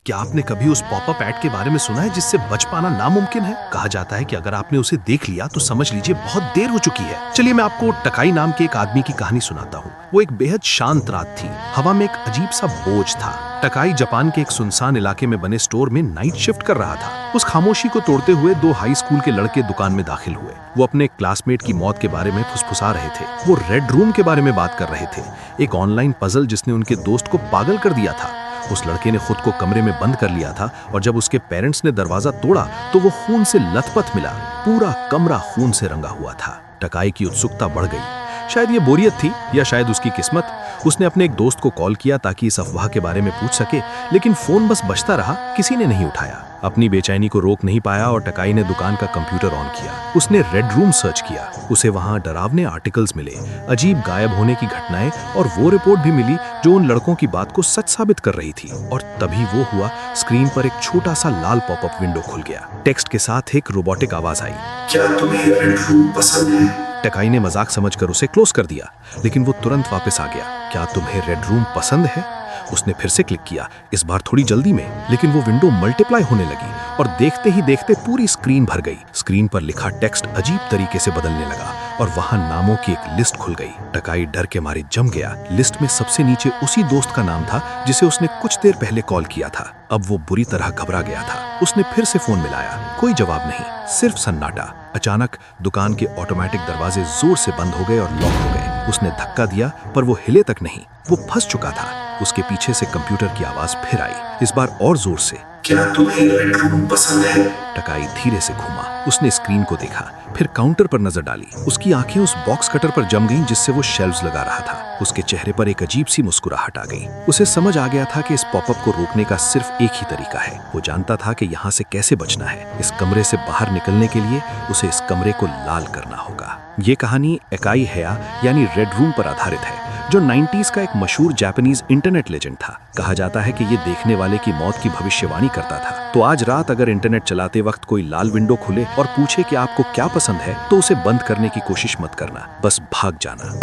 क्या आपने कभी उस पॉपअप ऐड के बारे में सुना है जिससे बच पाना नामुमकिन है? कहा जाता है कि अगर आपने उसे देख लिया तो समझ लीजिए बहुत देर हो चुकी है। चलिए मैं आपको टकाई नाम के एक आदमी की कहानी सुनाता हूँ। वो एक बेहद शांत रात थी। हवा में एक अजीब सा बोझ था। टकाई जापान के एक सुनसान इलाके में बने स्टोर में नाइट शिफ्ट कर रहा था। उस खामोशी को तोड़ते हुए दो हाई स्कूल के लड़के दुकान में दाखिल हुए। वो अपने क्लासमेट की मौत के बारे में फुसफुसा रहे थे। वो रेड रूम के बारे में बात कर रहे थे, एक ऑनलाइन पजल जिसने उनके दोस्त को पागल कर दिया था। उस लड़के ने खुद को कमरे में बंद कर लिया था और जब उसके पेरेंट्स ने दरवाजा तोड़ा तो वो खून से लथपथ मिला। पूरा कमरा खून से रंगा हुआ था। टकाई की उत्सुकता बढ़ गई। शायद ये बोरियत थी या शायद उसकी किस्मत। उसने अपने एक दोस्त को कॉल किया ताकि इस अफवाह के बारे में पूछ सके, लेकिन फोन बस बजता रहा, किसी ने नहीं उठाया। अपनी बेचैनी को रोक नहीं पाया और टकाई ने दुकान का कंप्यूटर ऑन किया। उसने रेड रूम सर्च किया। उसे वहां डरावने आर्टिकल्स मिले, अजीब गायब होने की घटनाएं और वो रिपोर्ट भी मिली जो उन लड़कों की बात को सच साबित कर रही थी। और तभी वो हुआ, स्क्रीन पर एक छोटा सा लाल पॉपअप विंडो खुल गया। टेक्स्ट के साथ एक रोबोटिक आवाज आई, क्या तुम्हें रेड रूम पसंद है? टकाई ने मजाक समझकर उसे क्लोज कर दिया, लेकिन वो तुरंत वापस आ गया। क्या तुम्हें रेड रूम पसंद है? उसने फिर से क्लिक किया, इस बार थोड़ी जल्दी में, लेकिन वो विंडो मल्टीप्लाई होने लगी और देखते ही देखते पूरी स्क्रीन भर गई। स्क्रीन पर लिखा टेक्स्ट अजीब तरीके से बदलने लगा और वहां नामों की एक लिस्ट खुल गई। टकाई डर के मारे जम गया। लिस्ट में सबसे नीचे उसी दोस्त का नाम था जिसे उसने कुछ देर पहले कॉल किया था। अब वो बुरी तरह घबरा गया था। उसने फिर से फोन मिलाया, कोई जवाब नहीं, सिर्फ सन्नाटा। अचानक दुकान के ऑटोमेटिक दरवाजे जोर से बंद हो गए और लॉक हो गए। उसने धक्का दिया पर वो हिले तक नहीं, वो फंस चुका था। उसके पीछे से कंप्यूटर की आवाज फिर आई, इस बार और जोर से, क्या तुम्हें रेड रूम पसंद है? टकाई धीरे से घूमा। उसने स्क्रीन को देखा, फिर काउंटर पर नजर डाली। उसकी आंखें उस बॉक्स कटर पर जम गईं जिससे वो शेल्व्स लगा रहा था। उसके चेहरे पर एक अजीब सी मुस्कुराहट आ गई। उसे समझ आ गया था कि इस पॉपअप को रोकने का सिर्फ एक ही तरीका है। वो जानता था कि यहाँ से कैसे बचना है। इस कमरे से बाहर निकलने के लिए उसे इस कमरे को लाल करना होगा। ये कहानी एकाई हेया यानी रेड रूम पर आधारित है, जो 90s का एक मशहूर जापानीज इंटरनेट लेजेंड था। कहा जाता है कि ये देखने वाले की मौत की भविष्यवाणी करता था। तो आज रात अगर इंटरनेट चलाते वक्त कोई लाल विंडो खुले और पूछे कि आपको क्या पसंद है, तो उसे बंद करने की कोशिश मत करना, बस भाग जाना।